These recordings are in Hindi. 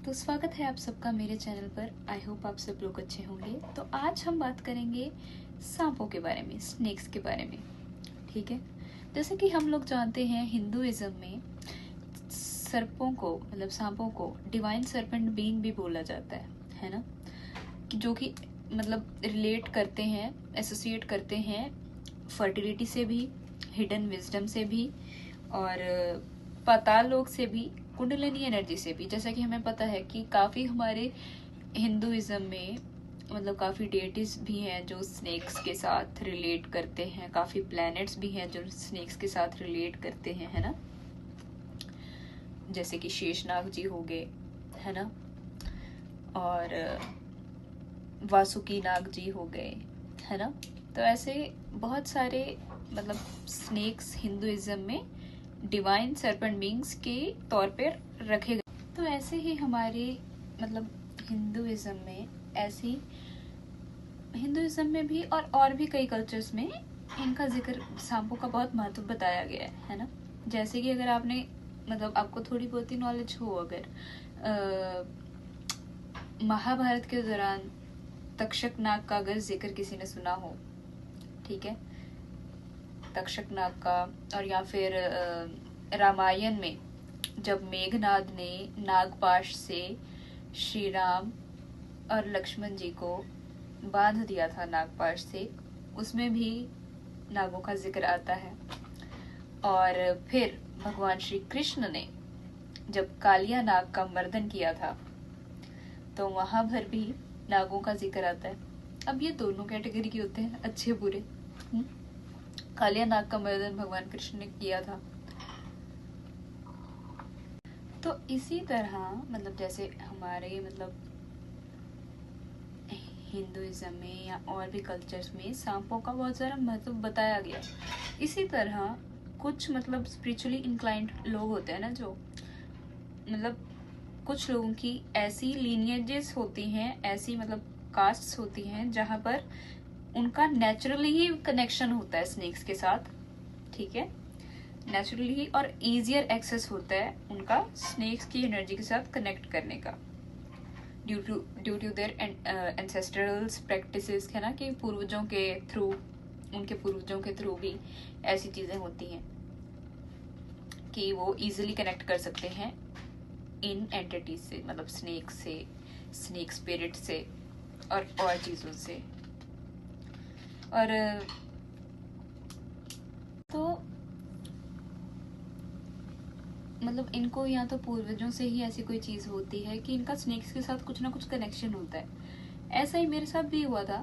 तो स्वागत है आप सबका मेरे चैनल पर। आई होप आप सब लोग अच्छे होंगे। तो आज हम बात करेंगे सांपों के बारे में, स्नेक्स के बारे में। ठीक है, जैसे कि हम लोग जानते हैं हिंदुइज्म में सर्पों को मतलब सांपों को डिवाइन सर्पेंट बीइंग भी बोला जाता है ना, जो कि मतलब रिलेट करते हैं, एसोसिएट करते हैं फर्टिलिटी से भी, हिडन विजडम से भी और पाताल लोक से भी, कुंडलिनी एनर्जी से भी। जैसा कि हमें पता है कि काफ़ी हमारे हिंदुइज्म में मतलब काफ़ी डेटीज भी हैं जो स्नेक्स के साथ रिलेट करते हैं, काफ़ी प्लैनेट्स भी हैं जो स्नेक्स के साथ रिलेट करते हैं, है ना। जैसे कि शेषनाग जी हो गए, है ना, और वासुकी नाग जी हो गए, है ना। तो ऐसे बहुत सारे मतलब स्नेक्स हिंदुइज्म में डिवाइन सर्पेंट बीइंग्स के तौर पर रखे गए। तो ऐसे ही हमारे मतलब हिंदुइज्म में हिंदुइज्म में भी और भी कई कल्चर्स में इनका जिक्र, सांपों का बहुत महत्व बताया गया है ना। जैसे कि अगर आपने मतलब आपको थोड़ी बहुत ही नॉलेज हो, अगर महाभारत के दौरान तक्षक नाग का अगर जिक्र किसी ने सुना हो, ठीक है, तक्षक नाग का, और या फिर रामायण में जब मेघनाद ने नागपाश से श्री राम और लक्ष्मण जी को बांध दिया था नागपाश से, उसमें भी नागों का जिक्र आता है। और फिर भगवान श्री कृष्ण ने जब कालिया नाग का मर्दन किया था तो वहां पर भी नागों का जिक्र आता है। अब ये दोनों कैटेगरी के होते हैं, अच्छे बुरे। कालिया नाग का मर्दन भगवान कृष्ण ने किया था। तो इसी तरह मतलब जैसे हमारे मतलब हिंदुइज्म में या और भी कल्चर्स में सांपों का बहुत सारा महत्व बताया गया। इसी तरह कुछ मतलब स्पिरिचुअली इंक्लाइंड लोग होते हैं ना, जो मतलब कुछ लोगों की ऐसी लीनियजेस होती हैं, ऐसी मतलब कास्ट्स होती हैं जहां पर उनका नेचुरली ही कनेक्शन होता है स्नेक्स के साथ, ठीक है, नेचुरली ही, और इजियर एक्सेस होता है उनका स्नेक्स की एनर्जी के साथ कनेक्ट करने का, due to their ancestral practices, है ना, कि पूर्वजों के थ्रू, उनके पूर्वजों के थ्रू भी ऐसी चीजें होती हैं कि वो इजिली कनेक्ट कर सकते हैं इन एंटिटीज से, मतलब स्नेक से, स्नेक स्पिरिट से और चीजों से। और तो मतलब इनको या तो पूर्वजों से ही ऐसी कोई चीज होती है कि इनका स्नेक्स के साथ कुछ ना कुछ कनेक्शन होता है। ऐसा ही मेरे साथ भी हुआ था।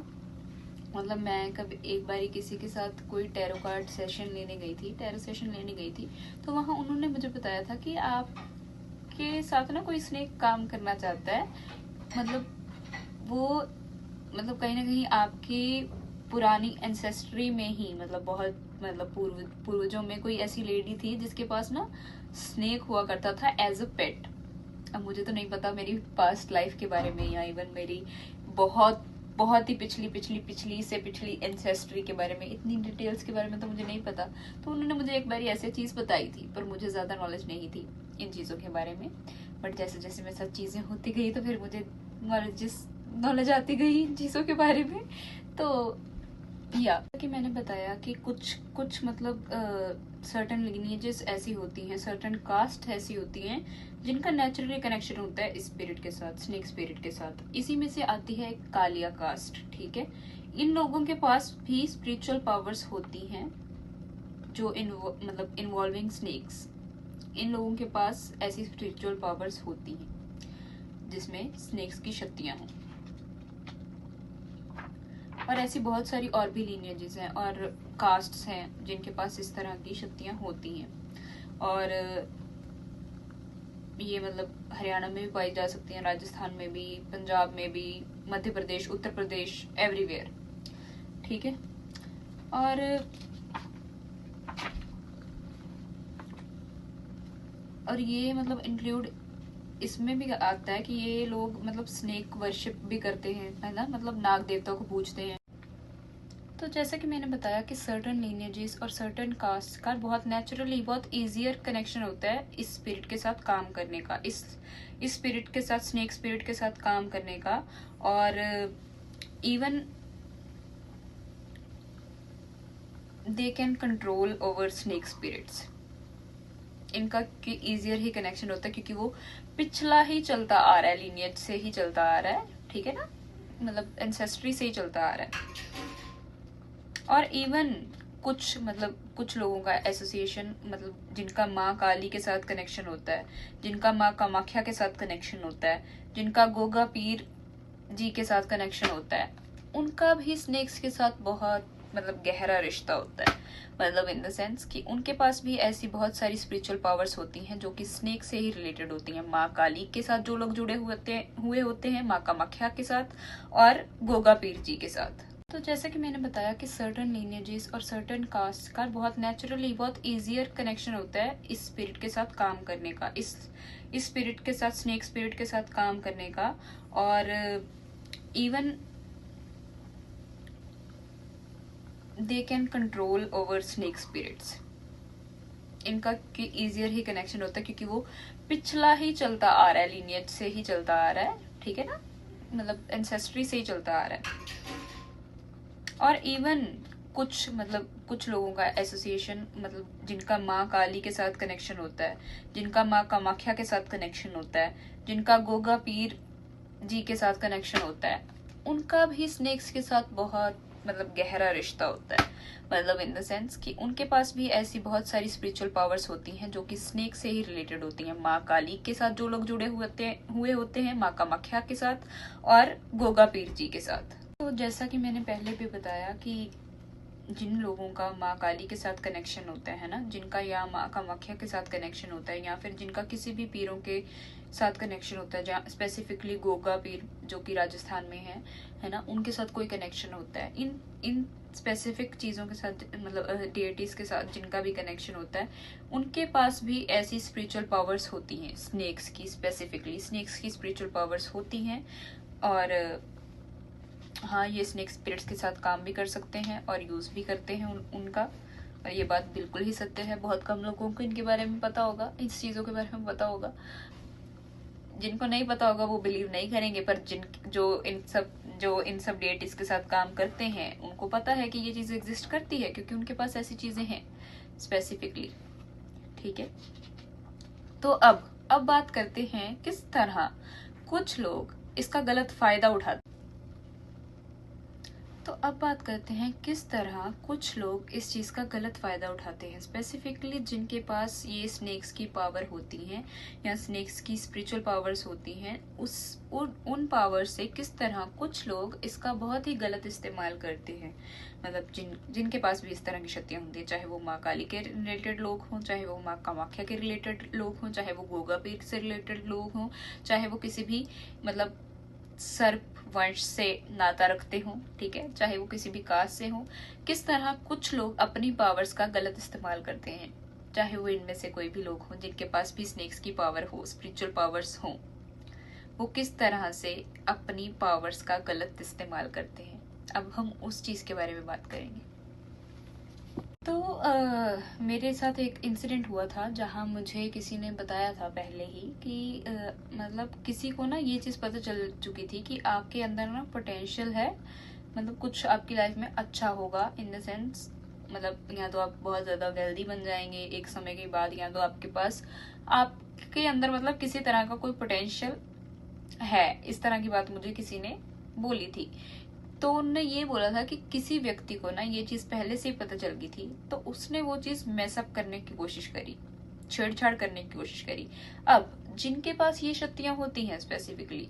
मतलब मैं कभी एक बारी किसी के साथ कोई टैरो कार्ड सेशन लेने गई थी, टैरो सेशन लेने गई थी, तो वहां उन्होंने मुझे बताया था कि आपके साथ ना कोई स्नेक काम करना चाहता है। मतलब वो मतलब कहीं ना कहीं आपकी पुरानी एंसेस्ट्री में ही मतलब बहुत मतलब पूर्वजों में कोई ऐसी लेडी थी जिसके पास ना स्नेक हुआ करता था एज अ पेट। अब मुझे तो नहीं पता मेरी पास्ट लाइफ के बारे में या इवन मेरी बहुत बहुत ही पिछली एंसेस्ट्री के बारे में, इतनी डिटेल्स के बारे में तो मुझे नहीं पता। तो उन्होंने मुझे एक बार ऐसी चीज बताई थी, पर मुझे ज्यादा नॉलेज नहीं थी इन चीजों के बारे में। बट जैसे जैसे मेरे साथ चीजें होती गई तो फिर मुझे नॉलेज आती गई इन चीजों के बारे में। तो या कि मैंने बताया कि कुछ मतलब सर्टन लिनिएजेस ऐसी होती हैं, सर्टन कास्ट ऐसी होती हैं जिनका नेचुरली कनेक्शन होता है स्पिरिट के साथ, स्नेक स्पिरिट के साथ। इसी में से आती है कालिया कास्ट, ठीक है। इन लोगों के पास भी स्पिरिचुअल पावर्स होती हैं जो मतलब इन्वॉल्विंग स्नेक्स। इन लोगों के पास ऐसी स्पिरिचुअल पावर्स होती हैं जिसमें स्नेक्स की शक्तियां हों। और ऐसी बहुत सारी और भी लीनिएजेस हैं और कास्ट्स हैं जिनके पास इस तरह की शक्तियां होती हैं। और ये मतलब हरियाणा में भी पाई जा सकती हैं, राजस्थान में भी, पंजाब में भी, मध्य प्रदेश, उत्तर प्रदेश, एवरीवेयर, ठीक है। और ये मतलब इंक्लूड इसमें भी आता है कि ये लोग मतलब स्नेक वर्शिप भी करते हैं, है ना, मतलब नाग देवता को पूजते हैं। तो जैसा कि मैंने बताया कि सर्टन लीनिएजेस और सर्टन कास्ट का बहुत नेचुरली बहुत इजियर कनेक्शन होता है इस स्पिरिट के साथ काम करने का, इस स्पिरिट के साथ, स्नेक स्पिरिट के साथ काम करने का। और even they can control over snake spirits. इनका इजियर ही कनेक्शन होता है क्योंकि वो पिछला ही चलता आ रहा है, लीनिएज से ही चलता आ रहा है, ठीक है ना, मतलब एंसेस्ट्री से ही चलता आ रहा है। और इवन कुछ लोगों का एसोसिएशन, मतलब जिनका माँ काली के साथ कनेक्शन होता है, जिनका माँ कामाख्या के साथ कनेक्शन होता है, जिनका गोगा पीर जी के साथ कनेक्शन होता है, उनका भी स्नेक्स के साथ बहुत गहरा रिश्ता होता है। मतलब इन द सेंस कि उनके पास भी ऐसी बहुत सारी स्पिरिचुअल पावर्स होती हैं जो कि स्नेक से ही रिलेटेड होती हैं। माँ काली के साथ जो लोग जुड़े हुए होते हैं, माँ कामाख्या के साथ और गोगा पीर जी के साथ। तो जैसा कि मैंने बताया कि सर्टन लीनिएजेस और सर्टन कास्ट का बहुत नेचुरली बहुत इजियर कनेक्शन होता है इस स्पिरिट के साथ काम करने का, इस स्पिरिट के साथ, स्नेक स्पिरिट के साथ काम करने का। और even they can control over snake spirits. इनका इजियर ही कनेक्शन होता है क्योंकि वो पिछला ही चलता आ रहा है, लीनिएज से ही चलता आ रहा है, ठीक है ना, मतलब एंसेस्ट्री से ही चलता आ रहा है। और इवन कुछ लोगों का एसोसिएशन, मतलब जिनका माँ काली के साथ कनेक्शन होता है, जिनका माँ कामाख्या के साथ कनेक्शन होता है, जिनका गोगा पीर जी के साथ कनेक्शन होता है, उनका भी स्नेक्स के साथ बहुत गहरा रिश्ता होता है। मतलब इन द सेंस कि उनके पास भी ऐसी बहुत सारी स्पिरिचुअल पावर्स होती हैं जो कि स्नेक से ही रिलेटेड होती हैं। माँ काली के साथ जो लोग जुड़े हुए होते हैं, माँ कामाख्या के साथ और गोगा पीर जी के साथ। तो जैसा कि मैंने पहले भी बताया कि जिन लोगों का माँ काली के साथ कनेक्शन होता है ना, जिनका या माँ कामाख्या के साथ कनेक्शन होता है, या फिर जिनका किसी भी पीरों के साथ कनेक्शन होता है, जहाँ स्पेसिफिकली गोगा पीर जो कि राजस्थान में है ना, उनके साथ कोई कनेक्शन होता है, इन स्पेसिफिक चीज़ों के साथ, मतलब डेटीज के साथ जिनका भी कनेक्शन होता है, उनके पास भी ऐसी स्पिरिचुअल पावर्स होती हैं। स्नेक्स की स्पेसिफिकली स्नेक्स की स्पिरिचुअल पावर्स होती हैं। और हाँ, ये स्नेक स्पिरिट्स के साथ काम भी कर सकते हैं और यूज भी करते हैं उनका। और ये बात बिल्कुल ही सत्य है। बहुत कम लोगों को इनके बारे में पता होगा, इस चीज़ों के बारे में पता होगा। जिनको नहीं पता होगा वो बिलीव नहीं करेंगे, पर जो इन सब डेटीज के साथ काम करते हैं उनको पता है कि ये चीज़ एग्जिस्ट करती है, क्योंकि उनके पास ऐसी चीज़ें हैं स्पेसिफिकली, ठीक है। तो अब बात करते हैं किस तरह कुछ लोग इसका गलत फायदा उठाते। तो अब बात करते हैं किस तरह कुछ लोग इस चीज का गलत फायदा उठाते हैं, स्पेसिफिकली जिनके पास ये स्नेक्स की पावर होती है या स्नेक्स की स्पिरिचुअल पावर्स होती हैं, उन पावर से किस तरह कुछ लोग इसका बहुत ही गलत इस्तेमाल करते हैं। मतलब जिनके पास भी इस तरह की शक्तियां होती है, चाहे वो माँ काली के रिलेटेड लोग हों, चाहे वो माँ कामाख्या के रिलेटेड लोग हों, चाहे वो गोगा पीर से रिलेटेड लोग हों, चाहे वो किसी भी सर्प वंश से नाता रखते हों, ठीक है, चाहे वो किसी भी कास्ट से हों, किस तरह कुछ लोग अपनी पावर्स का गलत इस्तेमाल करते हैं। चाहे वो इनमें से कोई भी लोग हों जिनके पास भी स्नेक्स की पावर हो, स्पिरिचुअल पावर्स हों, वो किस तरह से अपनी पावर्स का गलत इस्तेमाल करते हैं। अब हम उस चीज के बारे में बात करेंगे। तो मेरे साथ एक इंसिडेंट हुआ था जहाँ मुझे किसी ने बताया था पहले ही कि किसी को ना ये चीज़ पता चल चुकी थी कि आपके अंदर ना पोटेंशियल है, कुछ आपकी लाइफ में अच्छा होगा, इन द सेंस या तो आप बहुत ज़्यादा वेल्दी बन जाएंगे एक समय के बाद, या तो आपके पास आपके अंदर किसी तरह का कोई पोटेंशियल है। इस तरह की बात मुझे किसी ने बोली थी। तो उन्होंने ये बोला था कि किसी व्यक्ति को ना ये चीज पहले से ही पता चल गई थी, तो उसने वो चीज मैसअप करने की कोशिश करी, छेड़छाड़ करने की कोशिश करी। अब जिनके पास ये शक्तियां होती हैं स्पेसिफिकली,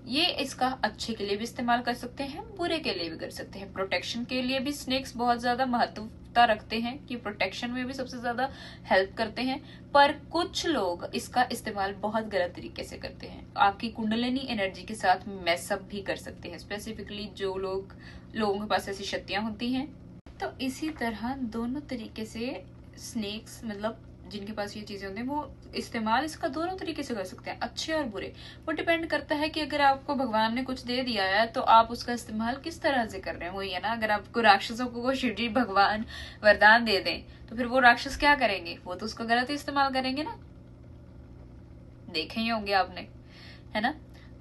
ये इसका अच्छे के लिए भी इस्तेमाल कर सकते हैं, बुरे के लिए भी कर सकते हैं। प्रोटेक्शन के लिए भी स्नेक्स बहुत ज्यादा महत्वता रखते हैं कि प्रोटेक्शन में भी सबसे ज्यादा हेल्प करते हैं, पर कुछ लोग इसका इस्तेमाल बहुत गलत तरीके से करते हैं। आपकी कुंडलिनी एनर्जी के साथ मैसअप भी कर सकते हैं, स्पेसिफिकली जो लोगों के पास ऐसी शक्तियां होती हैं। तो इसी तरह दोनों तरीके से स्नेक्स जिनके पास ये चीजें होती हैं वो इस्तेमाल इसका दोनों तरीके से कर सकते हैं, अच्छे और बुरे। वो डिपेंड करता है कि अगर आपको भगवान ने कुछ दे दिया है तो आप उसका इस्तेमाल किस तरह से कर रहे हैं। वही है ना, अगर आपको राक्षसों को शिव जी भगवान वरदान दे दें तो फिर वो राक्षस क्या करेंगे, वो तो उसका गलत ही इस्तेमाल करेंगे ना, देखे ही होंगे आपने, है ना।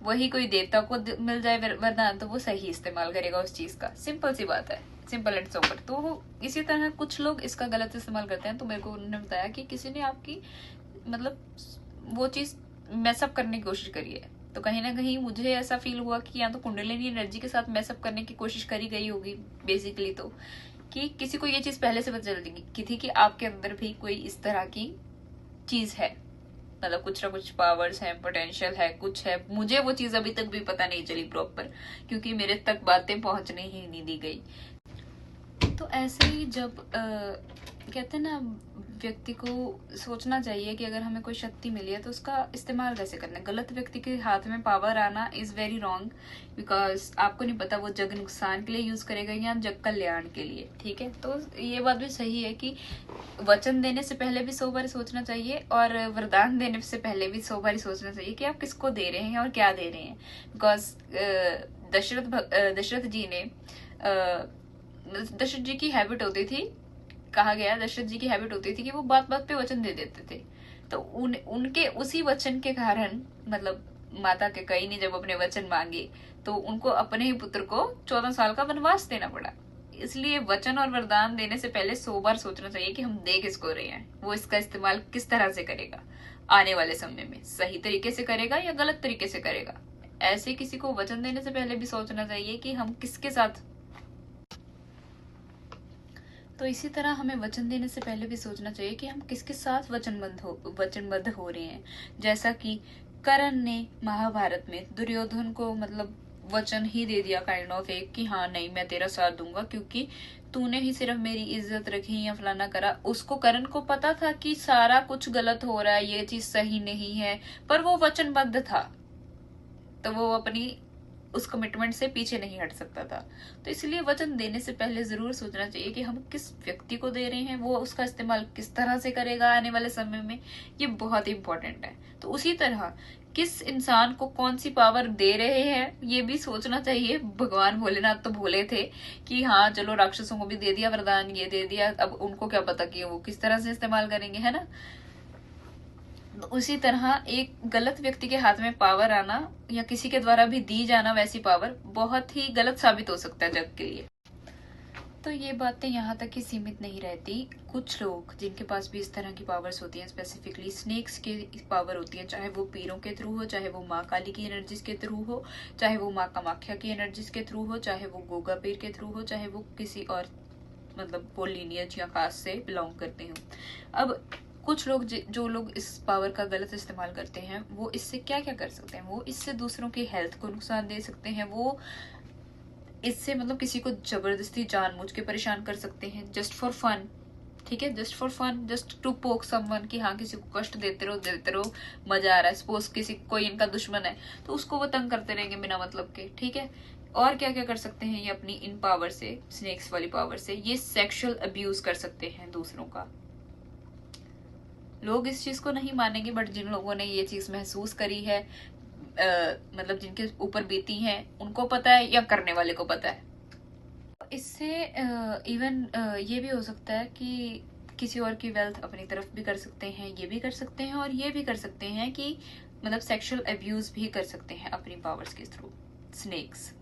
वही कोई देवता को मिल जाए वरदान तो वो सही इस्तेमाल करेगा उस चीज का, सिंपल सी बात है, सिंपल एंड सोबर। तो इसी तरह कुछ लोग इसका गलत इस्तेमाल करते हैं। तो मेरे को उन्होंने बताया कि किसी ने आपकी मतलब वो चीज मैसअप करने की कोशिश करी है, तो कहीं ना कहीं मुझे ऐसा फील हुआ कि या तो कुंडलिनी एनर्जी के साथ मैसअप करने की कोशिश करी गई होगी बेसिकली, तो कि किसी को ये चीज पहले से पता चल गई थी कि आपके अंदर भी कोई इस तरह की चीज है, मतलब कुछ ना कुछ पावर्स हैं, पोटेंशियल है, कुछ है। मुझे वो चीज अभी तक भी पता नहीं चली प्रॉपर, क्योंकि मेरे तक बातें पहुंचने ही नहीं दी गई। तो ऐसे ही जब कहते हैं ना, व्यक्ति को सोचना चाहिए कि अगर हमें कोई शक्ति मिली है तो उसका इस्तेमाल कैसे करना है। गलत व्यक्ति के हाथ में पावर आना इज वेरी रॉन्ग, बिकॉज आपको नहीं पता वो जग नुकसान के लिए यूज करेगा या जग कल्याण के लिए, ठीक है। तो ये बात भी सही है कि वचन देने से पहले भी 100 बार सोचना चाहिए, और वरदान देने से पहले भी 100 बार सोचना चाहिए कि आप किसको दे रहे हैं और क्या दे रहे हैं। बिकॉज दशरथ जी ने दशरथ जी की हैबिट होती थी, कहा गया दशरथ जी की हैबिट होती थी कि वो बात बात पे वचन दे देते थे। तो उनके उसी वचन के कारण, मतलब माता के कई ने जब अपने वचन मांगे तो उनको अपने ही पुत्र को 14 साल का वनवास देना पड़ा। इसलिए वचन और वरदान देने से पहले 100 बार सोचना चाहिए कि हम दे किसको रहे हैं, वो इसका इस्तेमाल किस तरह से करेगा, आने वाले समय में सही तरीके से करेगा या गलत तरीके से करेगा। ऐसे किसी को वचन देने से पहले भी सोचना चाहिए कि हम किसके साथ। तो इसी तरह हमें वचन देने से पहले भी सोचना चाहिए कि हम किसके साथ वचनबद्ध हो रहे हैं। जैसा कि कर्ण ने महाभारत में दुर्योधन को मतलब वचन ही दे दिया काइंड ऑफ एक, कि हाँ नहीं मैं तेरा साथ दूंगा क्योंकि तूने ही सिर्फ मेरी इज्जत रखी या फलाना करा। उसको कर्ण को पता था कि सारा कुछ गलत हो रहा है, ये चीज सही नहीं है, पर वो वचनबद्ध था, तो वो अपनी उस कमिटमेंट से पीछे नहीं हट सकता था। तो इसलिए वचन देने से पहले जरूर सोचना चाहिए कि हम किस व्यक्ति को दे रहे हैं, वो उसका इस्तेमाल किस तरह से करेगा आने वाले समय में, ये बहुत ही इंपॉर्टेंट है। तो उसी तरह किस इंसान को कौन सी पावर दे रहे हैं ये भी सोचना चाहिए। भगवान भोलेनाथ तो भोले थे कि हाँ चलो राक्षसों को भी दे दिया वरदान, ये दे दिया, अब उनको क्या पता कि वो किस तरह से इस्तेमाल करेंगे, है ना। उसी तरह एक गलत व्यक्ति के हाथ में पावर आना या किसी के द्वारा भी दी जाना वैसी पावर बहुत ही गलत साबित हो सकता है जग के लिए। तो ये बातें यहाँ तक ही सीमित नहीं रहती। कुछ लोग जिनके पास भी इस तरह की पावर्स होती हैं, स्पेसिफिकली स्नेक्स की पावर होती है, चाहे वो पीरों के थ्रू हो, चाहे वो माँ काली की एनर्जीज के थ्रू हो, चाहे वो माँ कामाख्या की एनर्जीज के थ्रू हो, चाहे वो गोगा पीर के थ्रू हो, चाहे वो किसी और मतलब वो लीनियज या कास्ट से बिलोंग करते हो। अब कुछ लोग जो लोग इस पावर का गलत इस्तेमाल करते हैं वो इससे क्या क्या कर सकते हैं, वो इससे दूसरों की हेल्थ को नुकसान दे सकते हैं, वो इससे मतलब किसी को जबरदस्ती जानबूझ के परेशान कर सकते हैं जस्ट फॉर फन, ठीक है, just for fun, just to poke someone, कि हाँ किसी को कष्ट देते रहो मजा आ रहा है। सपोज किसी कोई इनका दुश्मन है तो उसको वो तंग करते रहेंगे बिना मतलब के, ठीक है। और क्या क्या कर सकते हैं ये अपनी इन पावर से, स्नेक्स वाली पावर से, ये सेक्सुअल अब्यूज कर सकते हैं दूसरों का। लोग इस चीज को नहीं मानेंगे, बट जिन लोगों ने ये चीज महसूस करी है, मतलब जिनके ऊपर बीती है उनको पता है या करने वाले को पता है। इससे इवन ये भी हो सकता है कि किसी और की वेल्थ अपनी तरफ भी कर सकते हैं, ये भी कर सकते हैं, और ये भी कर सकते हैं कि मतलब सेक्सुअल अब्यूज भी कर सकते हैं अपनी पावर्स के थ्रू स्नेक्स।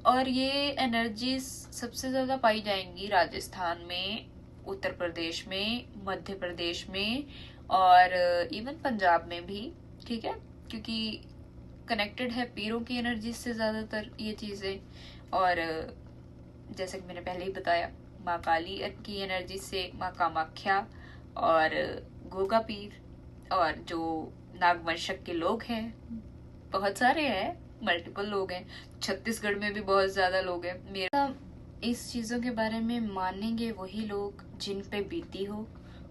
और ये एनर्जीज सबसे ज्यादा पाई जाएंगी राजस्थान में, उत्तर प्रदेश में, मध्य प्रदेश में, और इवन पंजाब में भी, ठीक है, क्योंकि कनेक्टेड है पीरों की एनर्जी से ज्यादातर ये चीजें। और जैसे कि मैंने पहले ही बताया, माँ काली की एनर्जी से माँ कामाख्या और गोगा पीर, और जो नागवंशक के लोग हैं बहुत सारे हैं, मल्टीपल लोग हैं, छत्तीसगढ़ में भी बहुत ज्यादा लोग हैं। मेरा इस चीजों के बारे में मानेंगे वही लोग जिन पे बीती हो,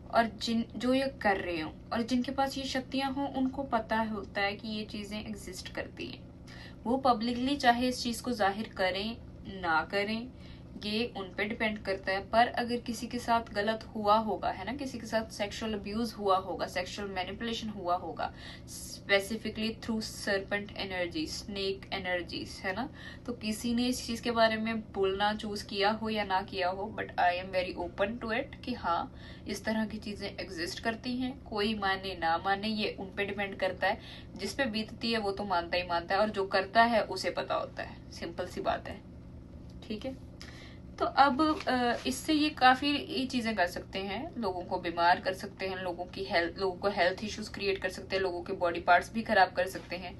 और जो ये कर रहे हो, और जिनके पास ये शक्तियां हो उनको पता होता है कि ये चीजें एग्जिस्ट करती हैं। वो पब्लिकली चाहे इस चीज को जाहिर करें ना करें, ये उन पे डिपेंड करता है। पर अगर किसी के साथ गलत हुआ होगा, है ना, किसी के साथ सेक्सुअल अब्यूज हुआ होगा, सेक्सुअल मैनिपुलेशन हुआ होगा, specifically through serpent energy, snake energies, है ना, तो किसी ने इस चीज के बारे में बोलना चूज किया हो या ना किया हो, but I am very open to it कि हाँ, इस तरह की चीजें एग्जिस्ट करती हैं। कोई माने ना माने, ये उन पे डिपेंड करता है। जिस पे बीतती है वो तो मानता ही मानता है, और जो करता है उसे पता होता है। सिंपल सी बात है, ठीक है। तो अब इससे ये काफी चीजें कर सकते हैं, लोगों को बीमार कर सकते हैं, लोगों को हेल्थ इश्यूज क्रिएट कर सकते हैं, लोगों के बॉडी पार्ट्स भी खराब कर सकते हैं।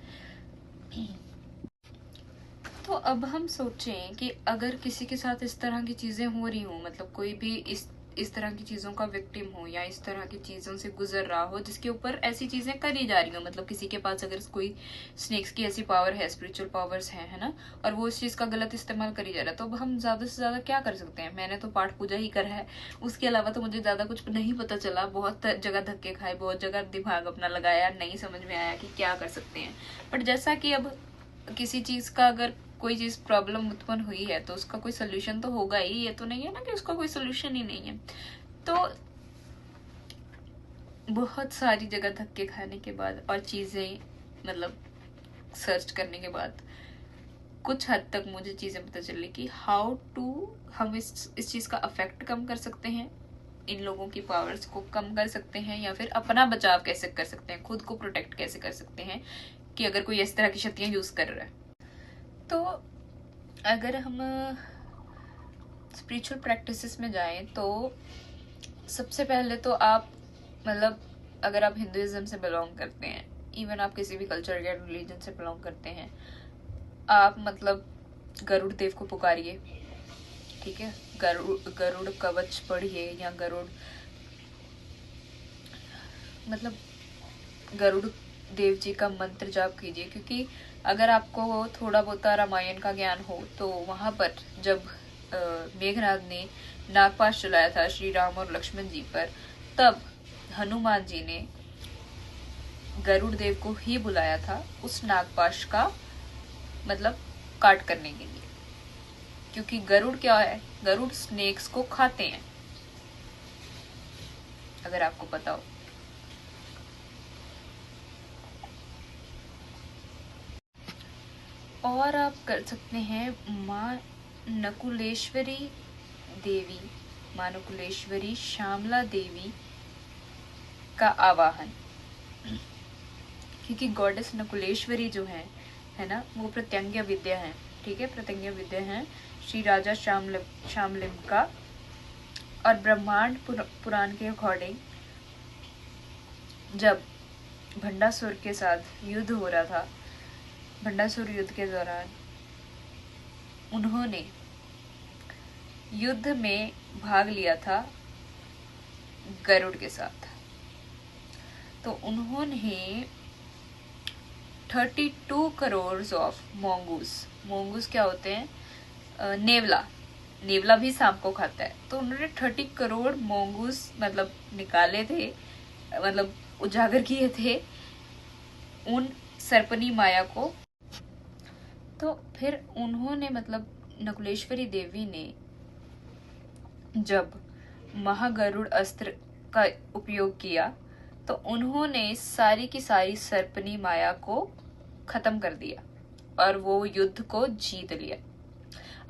तो अब हम सोचें कि अगर किसी के साथ इस तरह की चीजें हो रही हो, मतलब कोई भी इस तरह की चीजों का विक्टिम हो या इस तरह की चीजों से गुजर रहा हो जिसके ऊपर ऐसी चीजें करी जा रही हो, मतलब किसी के पास अगर कोई स्नेक्स की ऐसी पावर है, स्पिरिचुअल पावर्स है ना, और वो इस चीज का गलत इस्तेमाल करी जा रहा है, तो अब हम ज्यादा से ज्यादा क्या कर सकते हैं। मैंने तो पाठ पूजा ही करा है, उसके अलावा तो मुझे ज्यादा कुछ नहीं पता चला। बहुत जगह धक्के खाए, बहुत जगह दिमाग अपना लगाया, नहीं समझ में आया कि क्या कर सकते हैं। बट जैसा कि अब किसी चीज का अगर कोई चीज प्रॉब्लम उत्पन्न हुई है तो उसका कोई सोल्यूशन तो होगा ही। ये तो नहीं है ना कि उसका कोई सोल्यूशन ही नहीं है। तो बहुत सारी जगह धक्के खाने के बाद और चीजें मतलब सर्च करने के बाद कुछ हद तक मुझे चीजें पता चली कि हाउ टू हम इस चीज का अफेक्ट कम कर सकते हैं, इन लोगों की पावर्स को कम कर सकते हैं, या फिर अपना बचाव कैसे कर सकते हैं, खुद को प्रोटेक्ट कैसे कर सकते हैं कि अगर कोई इस तरह की शक्तियां यूज कर रहा है। तो अगर हम स्पिरिचुअल प्रैक्टिसेस में जाएं तो सबसे पहले तो आप मतलब अगर आप हिंदुइज्म से बिलोंग करते हैं, इवन आप किसी भी कल्चर या रिलीजन से बिलोंग करते हैं, आप मतलब गरुड़ देव को पुकारिए, ठीक है। गरुड़ कवच पढ़िए या गरुड़ देव जी का मंत्र जाप कीजिए। क्योंकि अगर आपको थोड़ा बहुत रामायण का ज्ञान हो तो वहां पर जब मेघनाद ने नागपाश चलाया था श्री राम और लक्ष्मण जी पर, तब हनुमान जी ने गरुड़ देव को ही बुलाया था उस नागपाश का मतलब काट करने के लिए। क्योंकि गरुड़ क्या है, गरुड़ स्नेक्स को खाते हैं, अगर आपको पता हो। और आप कर सकते हैं माँ नकुलेश्वरी देवी, माँ नकुलेश्वरी श्यामला देवी का आवाहन। क्योंकि गॉडेस नकुलेश्वरी जो है ना, वो प्रत्यंग्य विद्या है, ठीक है, प्रत्यंग्य विद्या है श्री राजा श्यामलिम का। और ब्रह्मांड पुराण के अकॉर्डिंग जब भंडासुर के साथ युद्ध हो रहा था, भंडासुर युद्ध के दौरान उन्होंने युद्ध में भाग लिया था गरुड़ के साथ। तो उन्होंने 32 करोड़ ऑफ मोंगूस क्या होते हैं, नेवला भी सांप को खाता है। तो उन्होंने 30 करोड़ मोंगूस मतलब निकाले थे, मतलब उजागर किए थे उन सर्पनी माया को। तो फिर उन्होंने मतलब नकुलेश्वरी देवी ने जब महागरुड़ अस्त्र का उपयोग किया तो उन्होंने सारी की सारी सर्पनी माया को खत्म कर दिया और वो युद्ध को जीत लिया।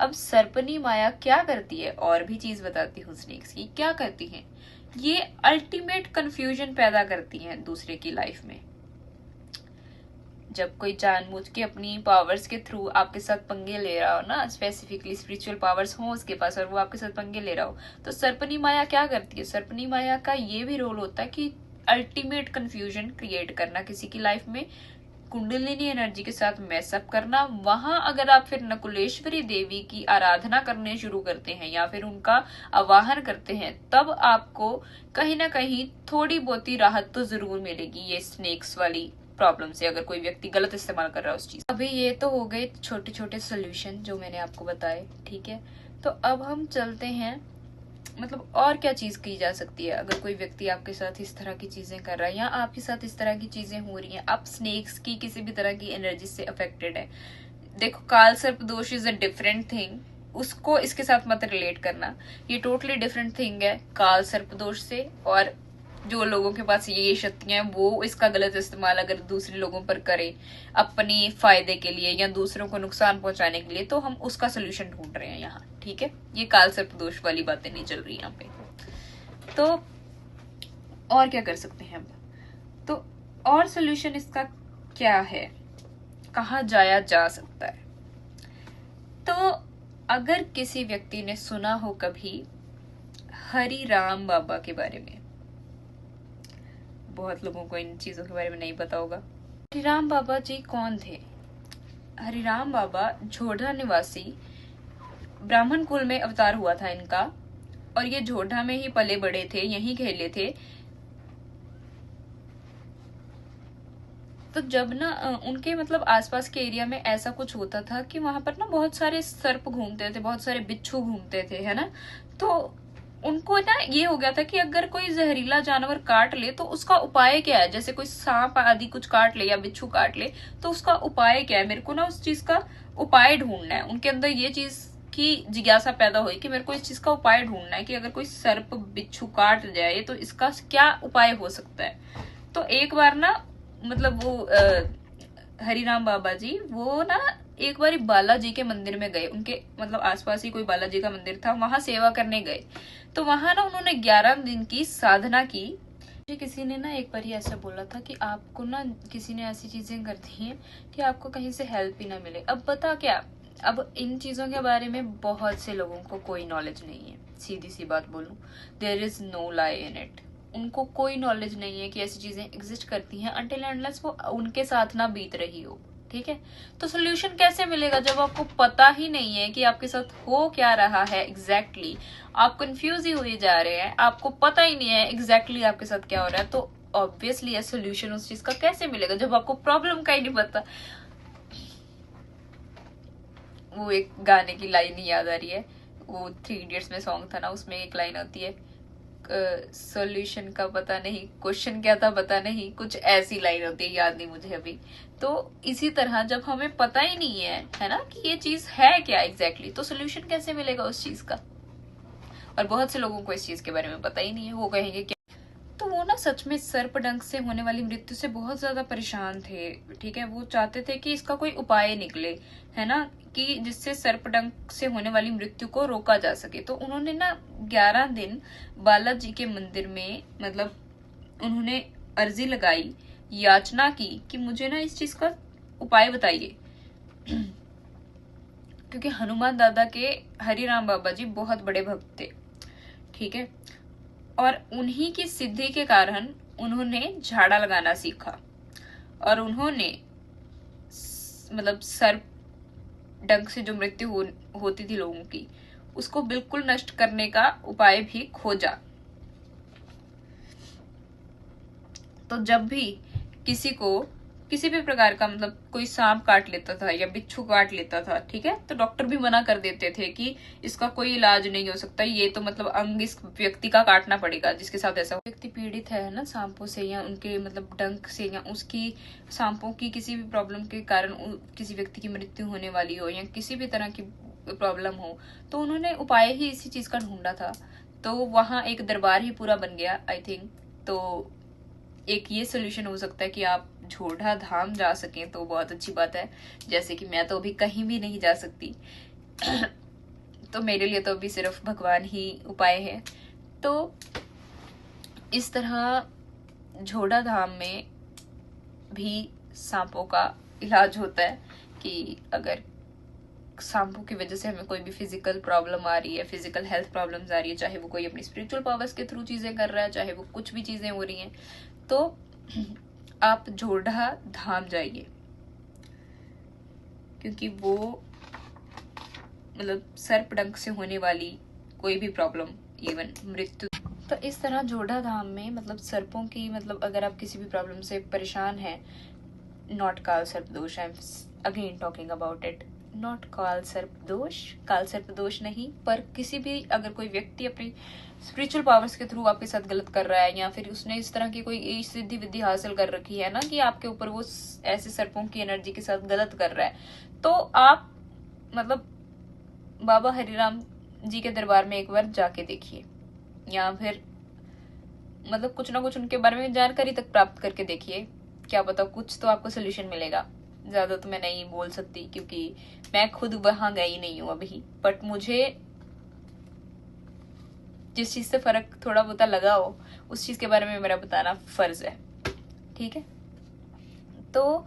अब सर्पनी माया क्या करती है, और भी चीज बताती हूँ स्नेक्स की क्या करती हैं। ये अल्टीमेट कंफ्यूजन पैदा करती हैं दूसरे की लाइफ में। जब कोई जानबूझ के अपनी पावर्स के थ्रू आपके साथ पंगे ले रहा हो ना, स्पेसिफिकली स्पिरिचुअल पावर्स हो उसके पास और वो आपके साथ पंगे ले रहा हो, तो सर्पनी माया क्या करती है, सर्पनी माया का ये भी रोल होता है कि अल्टीमेट कंफ्यूजन क्रिएट करना किसी की लाइफ में, कुंडलिनी एनर्जी के साथ मैसअप करना। वहां अगर आप फिर नकुलेश्वरी देवी की आराधना करने शुरू करते हैं या फिर उनका आवाहन करते हैं, तब आपको कहीं ना कहीं थोड़ी बहुत राहत तो जरूर मिलेगी ये स्नेक्स वाली प्रॉब्लम से, अगर कोई व्यक्ति गलत इस्तेमाल कर रहा है उस चीज। अभी ये तो हो गए छोटे छोटे सोल्यूशन जो मैंने आपको बताए, ठीक है। तो अब हम चलते हैं मतलब और क्या चीज की जा सकती है अगर कोई व्यक्ति आपके साथ इस तरह की चीजें कर रहा है या आपके साथ इस तरह की चीजें हो रही हैं, आप स्नेक्स की किसी भी तरह की एनर्जी से अफेक्टेड है। देखो, काल सर्प दोष इज अ डिफरेंट थिंग, उसको इसके साथ मत रिलेट करना, ये टोटली डिफरेंट थिंग है काल सर्प दोष से। और जो लोगों के पास ये शक्तियां हैं वो इसका गलत इस्तेमाल अगर दूसरे लोगों पर करें अपनी फायदे के लिए या दूसरों को नुकसान पहुंचाने के लिए, तो हम उसका सोल्यूशन ढूंढ रहे हैं यहाँ, ठीक है। ये काल सर्प दोष वाली बातें नहीं चल रही यहाँ पे। तो और क्या कर सकते हैं हम? तो और सोल्यूशन इसका क्या है, कहाँ जाया जा सकता है? तो अगर किसी व्यक्ति ने सुना हो कभी हरि राम बाबा के बारे में, बहुत लोगों को इन चीजों के बारे में नहीं पता होगा। हरिराम बाबा जी कौन थे? हरिराम बाबा झोड़ा निवासी ब्राह्मण कुल में अवतार हुआ था इनका, और ये झोड़ा में ही पले बड़े थे, यहीं खेले थे। तो जब ना उनके मतलब आसपास के एरिया में ऐसा कुछ होता था कि वहां पर ना बहुत सारे सर्प घूमते थे, बहुत सारे बिच्छू घूमते थे, है ना। तो उनको ना ये हो गया था कि अगर कोई जहरीला जानवर काट ले तो उसका उपाय क्या है, जैसे कोई सांप आदि कुछ काट ले या बिच्छू काट ले तो उसका उपाय क्या है, मेरे को ना उस चीज का उपाय ढूंढना है। उनके अंदर ये चीज की जिज्ञासा पैदा हुई कि मेरे को इस चीज का उपाय ढूंढना है कि अगर कोई सर्प बिच्छू काट जाए तो इसका क्या उपाय हो सकता है। तो एक बार ना मतलब वो हरिराम बाबा जी वो ना एक बार बालाजी के मंदिर में गए, उनके मतलब आसपास ही कोई बालाजी का मंदिर था, वहां सेवा करने गए। तो वहां ना उन्होंने 11 दिन की साधना की। मुझे किसी ने ना एक बार ही ऐसा बोला था कि आपको ना किसी ने ऐसी चीजें कर दी हैं कि आपको कहीं से हेल्प ही ना मिले। अब बता क्या, अब इन चीजों के बारे में बहुत से लोगों को कोई नॉलेज नहीं है, सीधी सी बात बोलूं, there is no lie in it. उनको कोई नॉलेज नहीं है कि ऐसी चीजें एग्जिस्ट करती हैं अनटिल अनलेस वो उनके साथ ना बीत रही हो, ठीक है। तो सोल्यूशन कैसे मिलेगा जब आपको पता ही नहीं है कि आपके साथ हो क्या रहा है एग्जैक्टली आप कंफ्यूज ही हुए जा रहे हैं, आपको पता ही नहीं है एग्जैक्टली आपके साथ क्या हो रहा है। तो ऑब्वियसली सोल्यूशन उस चीज का कैसे मिलेगा जब आपको प्रॉब्लम का ही नहीं पता। वो एक गाने की लाइन ही याद आ रही है, वो 3 इडियट्स में सॉन्ग था ना, उसमें एक लाइन होती है सॉल्यूशन का पता नहीं, क्वेश्चन क्या था पता नहीं, कुछ ऐसी लाइन होती है, याद नहीं मुझे अभी। तो इसी तरह जब हमें पता ही नहीं है ना कि ये चीज है क्या एग्जैक्टली, तो सोल्यूशन कैसे मिलेगा उस चीज का। और बहुत से लोगों को इस चीज के बारे में पता ही नहीं है, वो कहेंगे क्या। तो वो ना सच में सर्पडंक से होने वाली मृत्यु से बहुत ज्यादा परेशान थे, ठीक है। वो चाहते थे कि इसका कोई उपाय निकले, है ना, कि जिससे सर्पडंक से होने वाली मृत्यु को रोका जा सके। तो उन्होंने ना 11 दिन बालाजी के मंदिर में मतलब उन्होंने अर्जी लगाई, याचना की कि मुझे ना इस चीज का उपाय बताइए। क्योंकि हनुमान दादा के हरिराम बाबा जी बहुत बड़े भक्त थे, ठीक है। और उन्हीं की सिद्धि के कारण उन्होंने झाड़ा लगाना सीखा और उन्होंने मतलब सर्प डंक से जो मृत्यु होती थी लोगों की उसको बिल्कुल नष्ट करने का उपाय भी खोजा। तो जब भी किसी को किसी भी प्रकार का मतलब कोई सांप काट लेता था या बिच्छू काट लेता था, ठीक है, तो डॉक्टर भी मना कर देते थे कि इसका कोई इलाज नहीं हो सकता, ये तो मतलब अंग इस व्यक्ति का काटना पड़ेगा जिसके साथ ऐसा व्यक्ति पीड़ित है ना सांपों से या उनके मतलब डंक से या उसकी सांपों की किसी भी प्रॉब्लम के कारण किसी व्यक्ति की मृत्यु होने वाली हो या किसी भी तरह की प्रॉब्लम हो, तो उन्होंने उपाय ही इसी चीज का ढूंढा था। तो वहां एक दरबार ही पूरा बन गया आई थिंक। तो एक ये सोल्यूशन हो सकता है कि आप झोड़ा धाम जा सकें तो बहुत अच्छी बात है, जैसे कि मैं तो अभी कहीं भी नहीं जा सकती। तो मेरे लिए तो अभी सिर्फ भगवान ही उपाय है। तो इस तरह झोड़ा धाम में भी सांपों का इलाज होता है कि अगर सांपों की वजह से हमें कोई भी फिजिकल प्रॉब्लम आ रही है, फिजिकल हेल्थ प्रॉब्लम्स आ रही है, चाहे वो कोई अपनी स्पिरिचुअल पावर्स के थ्रू चीजें कर रहा है, चाहे वो कुछ भी चीजें हो रही हैं, तो आप झोड़ा धाम जाइए क्योंकि वो मतलब सर्पडंक से होने वाली कोई भी प्रॉब्लम इवन मृत्यु। तो इस तरह झोड़ा धाम में मतलब सर्पों की मतलब अगर आप किसी भी प्रॉब्लम से परेशान हैं, नॉट काल सर्प दोष, I am again talking about it, not काल सर्प दोष, काल सर्प दोष नहीं, पर किसी भी अगर कोई व्यक्ति अपनी स्पिरिचुअल पावर्स के थ्रू आपके साथ गलत कर रहा है या फिर उसने इस तरह की कोई सिद्धि विद्धि हासिल कर रखी है ना कि आपके ऊपर वो ऐसे सर्पों की एनर्जी के साथ गलत कर रहा है, तो आप मतलब बाबा हरिराम जी के दरबार में एक बार जाके देखिए, या फिर मतलब कुछ ना कुछ उनके बारे में जानकारी तक प्राप्त करके देखिए। क्या पता कुछ तो आपको सोल्यूशन मिलेगा। ज्यादा तो मैं नहीं बोल सकती क्योंकि मैं खुद वहां गई नहीं हूं अभी, बट मुझे जिस चीज से फर्क थोड़ा बहुत लगा हो उस चीज के बारे में मेरा बताना फर्ज है। ठीक है, तो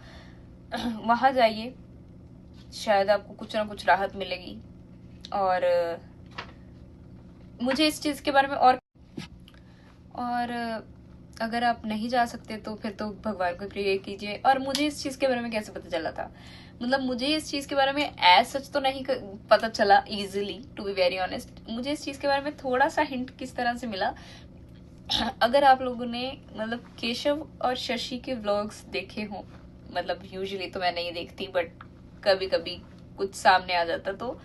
वहां जाइए, शायद आपको कुछ ना कुछ राहत मिलेगी। और मुझे इस चीज के बारे में और अगर आप नहीं जा सकते तो फिर तो भगवान को प्रे कीजिए। और मुझे इस चीज के बारे में कैसे पता चला था, मतलब मुझे इस चीज के बारे में एज सच तो नहीं पता चला easily, to be very honest. मुझे इस चीज के बारे में थोड़ा सा हिंट किस तरह से मिला, अगर आप लोगों ने मतलब केशव और शशि के व्लॉग्स देखे हो, मतलब यूजुअली तो मैं नहीं देखती बट कभी कभी कुछ सामने आ जाता तो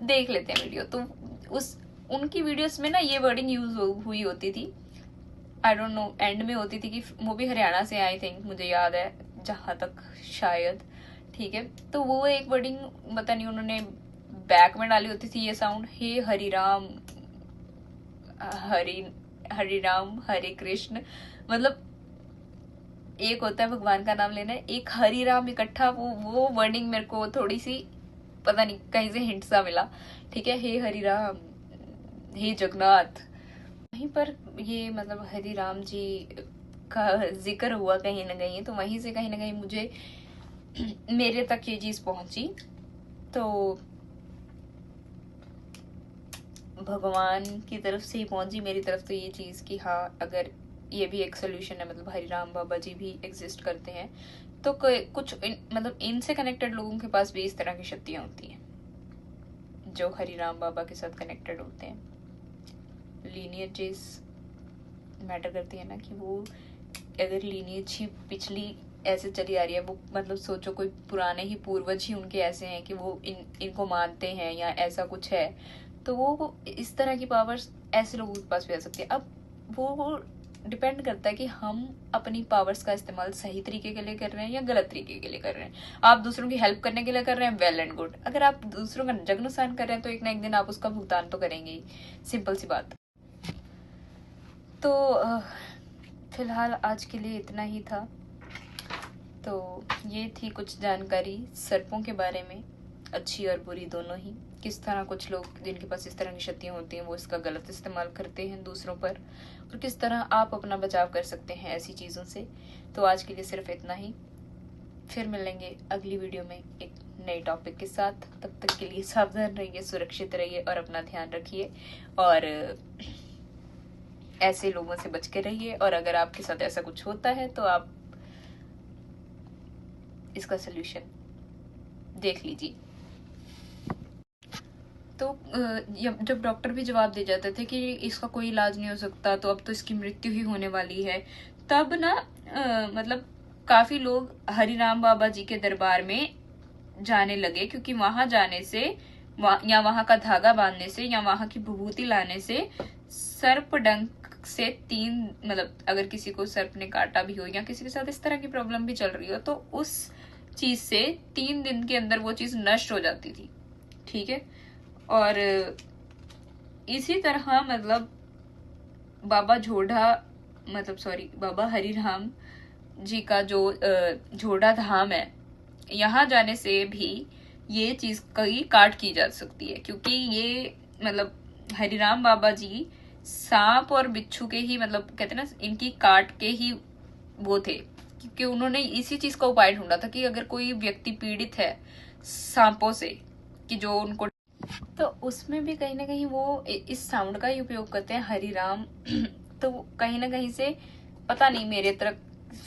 देख लेते हैं वीडियो, तो उनकी वीडियोस में ना ये वर्डिंग यूज हुई होती थी, आई डोंट नो एंड में होती थी कि वो भी हरियाणा से आई थिंक, मुझे याद है जहां तक शायद। ठीक है, तो वो एक वर्डिंग पता नहीं उन्होंने बैक में डाली होती थी, ये साउंड, हे हरिराम हरिराम हरे कृष्ण, मतलब एक होता है भगवान का नाम लेना, एक हरिराम इकट्ठा, वो वर्डिंग मेरे को थोड़ी सी पता नहीं कहीं से हिंट सा मिला। ठीक है, हे हरिराम हे जगन्नाथ, वहीं पर ये मतलब हरिराम जी का जिक्र हुआ कहीं ना कहीं, तो वहीं से कहीं ना कहीं मुझे मेरे तक ये चीज पहुंची। तो भगवान की तरफ से ही पहुंची मेरी तरफ तो ये चीज कि हाँ, अगर ये भी एक सोल्यूशन है, मतलब हरिराम बाबा जी भी एग्जिस्ट करते हैं, तो कुछ मतलब इनसे कनेक्टेड लोगों के पास भी इस तरह की शक्तियां होती हैं जो हरिराम बाबा के साथ कनेक्टेड होते हैं। लीनियजेस मैटर करती है ना, कि वो अगर लीनियज ही पिछली ऐसे चली आ रही है, वो मतलब सोचो कोई पुराने ही पूर्वज ही उनके ऐसे हैं कि वो इनको मानते हैं या ऐसा कुछ है, तो वो इस तरह की पावर्स ऐसे लोगों के पास भी आ सकती है। अब वो डिपेंड करता है कि हम अपनी पावर्स का इस्तेमाल सही तरीके के लिए कर रहे हैं या गलत तरीके के लिए कर रहे हैं। आप दूसरों की हेल्प करने के लिए कर रहे हैं, वेल एंड गुड। अगर आप दूसरों का जग नुकसान कर रहे हैं तो एक ना एक दिन आप उसका भुगतान तो करेंगे ही, सिंपल सी बात। तो फिलहाल आज के लिए इतना ही था। तो ये थी कुछ जानकारी सर्पों के बारे में, अच्छी और बुरी दोनों ही। किस तरह कुछ लोग जिनके पास इस तरह की शक्तियां होती हैं वो इसका गलत इस्तेमाल करते हैं दूसरों पर, और किस तरह आप अपना बचाव कर सकते हैं ऐसी चीज़ों से। तो आज के लिए सिर्फ इतना ही, फिर मिलेंगे अगली वीडियो में एक नए टॉपिक के साथ। तब तक के लिए सावधान रहिए, सुरक्षित रहिए और अपना ध्यान रखिए, और ऐसे लोगों से बच के रहिए। और अगर आपके साथ ऐसा कुछ होता है तो आप इसका सोल्यूशन देख लीजिए। तो जब डॉक्टर भी जवाब दे जाते थे कि इसका कोई इलाज नहीं हो सकता, तो अब तो इसकी मृत्यु ही होने वाली है, तब ना मतलब काफी लोग हरिराम बाबा जी के दरबार में जाने लगे, क्योंकि वहां जाने से या वहां का धागा बांधने से या वहां की विभूति लाने से सर्प डंक से 3 मतलब अगर किसी को सर्प ने काटा भी हो या किसी के साथ इस तरह की प्रॉब्लम भी चल रही हो, तो उस चीज से 3 दिन के अंदर वो चीज नष्ट हो जाती थी। ठीक है, और इसी तरह मतलब बाबा बाबा हरिराम जी का जो झोड़ा धाम है, यहाँ जाने से भी ये चीज कई काट की जा सकती है, क्योंकि ये मतलब हरिराम बाबा जी सांप और बिच्छू के ही मतलब कहते हैं ना, इनकी काट के ही वो थे, क्योंकि उन्होंने इसी चीज का उपाय ढूंढा था कि अगर कोई व्यक्ति पीड़ित है सांपों से, कि जो उनको, तो उसमें भी कहीं ना कहीं वो इस साउंड का ही उपयोग करते हैं हरिराम। तो कहीं ना कहीं से पता नहीं मेरे तक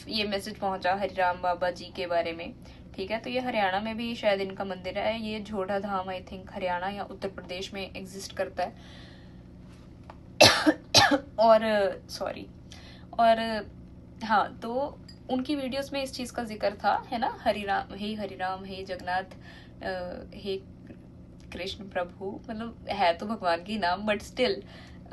ये मैसेज पहुंचा हरिराम बाबा जी के बारे में। ठीक है, तो ये हरियाणा में भी शायद इनका मंदिर है, ये झोड़ा धाम आई थिंक हरियाणा या उत्तर प्रदेश में एग्जिस्ट करता है। और सॉरी, और हाँ, तो उनकी वीडियोस में इस चीज का जिक्र था, है ना, हरिराम हे जगन्नाथ हे कृष्ण प्रभु, मतलब है तो भगवान की नाम, बट स्टिल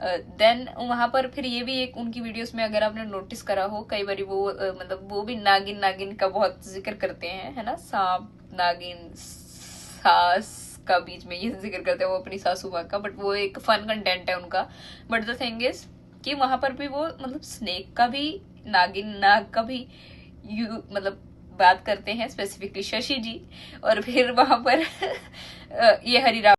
देन वहां पर फिर ये भी एक उनकी वीडियोस में अगर आपने नोटिस करा हो, कई बार वो मतलब वो भी नागिन का बहुत जिक्र करते हैं, है ना, सांप नागिन सास का बीच में ये जिक्र करते हैं वो अपनी सासू माँ का, बट वो एक फन कंटेंट है उनका। बट द थिंग इज कि वहां पर भी वो मतलब स्नेक का भी, नाग का भी मतलब बात करते हैं, स्पेसिफिकली शशि जी। और फिर वहां पर ये हरिराम